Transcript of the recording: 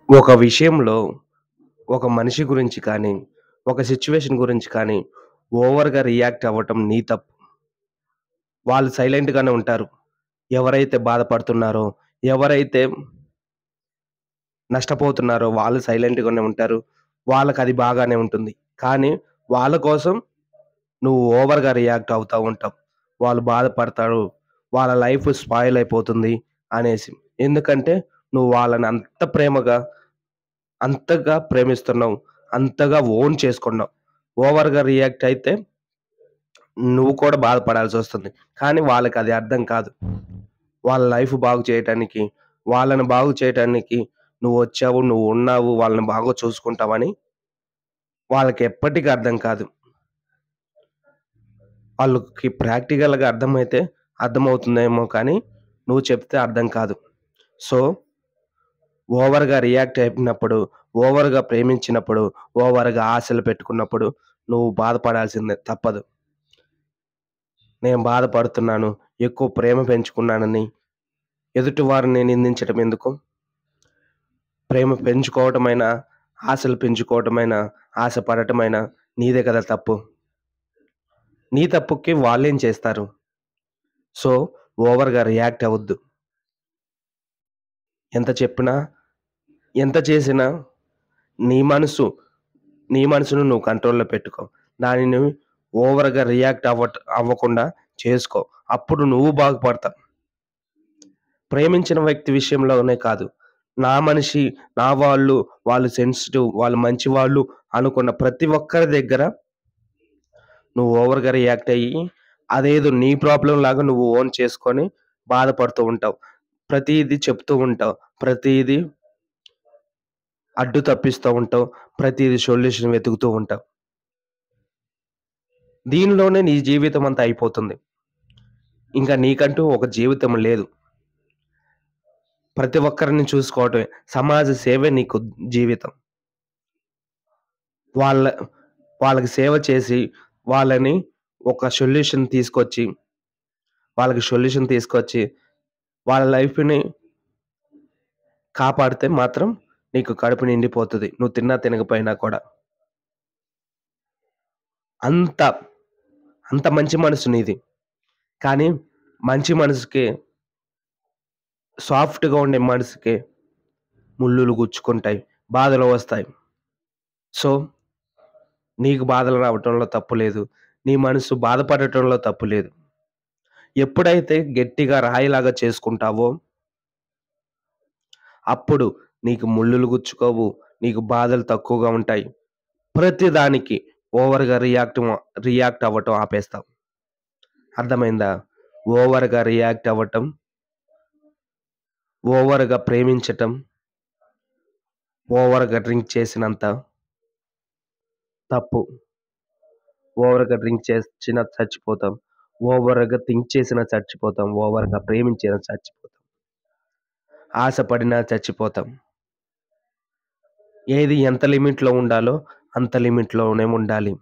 ఒక విషయంలో ఒక మనిషి గురించి కానీ, ఒక సిట్యుయేషన్ గురించి కానీ, ఓవర్‌గా రియాక్ట్ అవ్వటం నీ తప్పు. వాళ్ళు సైలెంట్‌గానే ఉంటారు. ఎవరైతే బాధపడుతున్నారో, ఎవరైతే నష్టపోతున్నారో వాళ్ళు సైలెంట్‌గానే ఉంటారు. వాళ్ళకది బాగానే ఉంటుంది. కానీ వాళ్ళ కోసం నువ్వు ఓవర్‌గా రియాక్ట్ అవుతా ఉంటావు. వాళ్ళు బాధపడతారు. వాళ్ళ లైఫ్ స్పాయిల్ అయిపోతుంది అనేసి. ఎందుకంటే నువ్వు వాళ్ళని అంతగా ప్రేమిస్తున్నావు. అంతగా ఓన్ చేసుకున్నావు. ఓవర్‌గా రియాక్ట్ అయితే నువ్వు కూడా బాధపడాల్సొస్తుంది. కానీ వాళ్ళకది అర్థం కాదు. వాళ్ళ లైఫ్ బాగు చేయటానికి, వాళ్ళని బాగు చేయటానికి నువ్వొచ్చావు, నువ్వున్నావు, వాళ్ళని బాగా చూసుకుంటావని వాళ్ళకెప్పటికి అర్థం కాదు. ఆళ్ళకి ప్రాక్టికల్‌గా అర్థమైతే అర్థమవుతుందేమో కానీ, నువ్వు చెప్తే అర్థం కాదు. సో, ఓవర్‌గా రియాక్ట్ అయినప్పుడు, ఓవర్‌గా ప్రేమించినప్పుడు, ఓవర్‌గా ఆశలు పెట్టుకున్నప్పుడు నువ్వు బాధపడాల్సిందే తప్పదు. నేను బాధపడుతున్నాను, ఎక్కువ ప్రేమ పెంచుకున్నానని ఎదుటి వారిని నిందించటం ఎందుకు? ప్రేమ పెంచుకోవటమైనా, ఆశలు పెంచుకోవటమైనా, ఆశ పడటమైనా నీదే కదా తప్పు. నీ తప్పుకి వాళ్ళేం చేస్తారు? సో, ఓవర్‌గా రియాక్ట్ అవ్వొద్దు. ఎంత చెప్పినా, ఎంత చేసినా నీ మనసు నీ మనసును నువ్వు కంట్రోల్‌లో పెట్టుకో. దానిని ఓవర్‌గా రియాక్ట్ అవ్వకుండా చేసుకో. అప్పుడు నువ్వు బాగుపడతావు. ప్రేమించిన వ్యక్తి విషయంలోనే కాదు. నా మనిషి, నా వాళ్ళు, వాళ్ళు సెన్సిటివ్, వాళ్ళు మంచివాళ్ళు అనుకున్న ప్రతి ఒక్కరి దగ్గర నువ్వు ఓవర్‌గా రియాక్ట్ అయ్యి, అదేదో నీ ప్రాబ్లమ్ లాగా నువ్వు ఓన్ చేసుకొని బాధపడుతూ ఉంటావు. ప్రతీది చెప్తూ ఉంటావు. ప్రతీది అడ్డు తప్పిస్తూ ఉంటావు. ప్రతీది సొల్యూషన్ వెతుకుతూ ఉంటావు. దీనిలోనే నీ జీవితం అంతా అయిపోతుంది. ఇంకా నీకంటూ ఒక జీవితం లేదు. ప్రతి ఒక్కరిని చూసుకోవటమే. సమాజ సేవే నీకు జీవితం. వాళ్ళ వాళ్ళకి సేవ చేసి, వాళ్ళని ఒక సొల్యూషన్ తీసుకొచ్చి, వాళ్ళకి సొల్యూషన్ తీసుకొచ్చి, వాళ్ళ లైఫ్‌ని కాపాడితే మాత్రం నీకు కడుపు నిండిపోతది. నువ్వు తిన్నా తినకపోయినా కూడా. అంత, అంత మంచి మనసు నీది. కానీ మంచి మనసుకి, సాఫ్ట్‌గా ఉండే మనసుకి ముల్లులు గుచ్చుకుంటాయి. బాధలు వస్తాయి. సో, నీకు బాధలు రావటంలో తప్పు లేదు. నీ మనసు బాధపడటంలో తప్పు లేదు. ఎప్పుడైతే గట్టిగా రాయిలాగా చేసుకుంటావో, అప్పుడు నీకు ముల్లులు గుచ్చుకోవు. నీకు బాధలు తక్కువగా ఉంటాయి. ప్రతి దానికి ఓవర్‌గా రియాక్ట్ అవ్వటం ఆపేస్తావు. అర్థమైందా? ఓవర్‌గా రియాక్ట్ అవ్వటం, ఓవర్‌గా ప్రేమించటం, ఓవర్‌గా డ్రింక్ చేసినంత తప్పు. ఓవర్‌గా డ్రింక్ చేసినా చచ్చిపోతాం. ఓవర్‌గా థింక్ చేసినా చచ్చిపోతాం. ఓవర్‌గా ప్రేమించినా చచ్చిపోతాం. ఆశపడినా చచ్చిపోతాం. ఏది ఎంత లిమిట్‌లో ఉండాలో అంత లిమిట్‌లోనే ఉండాలి.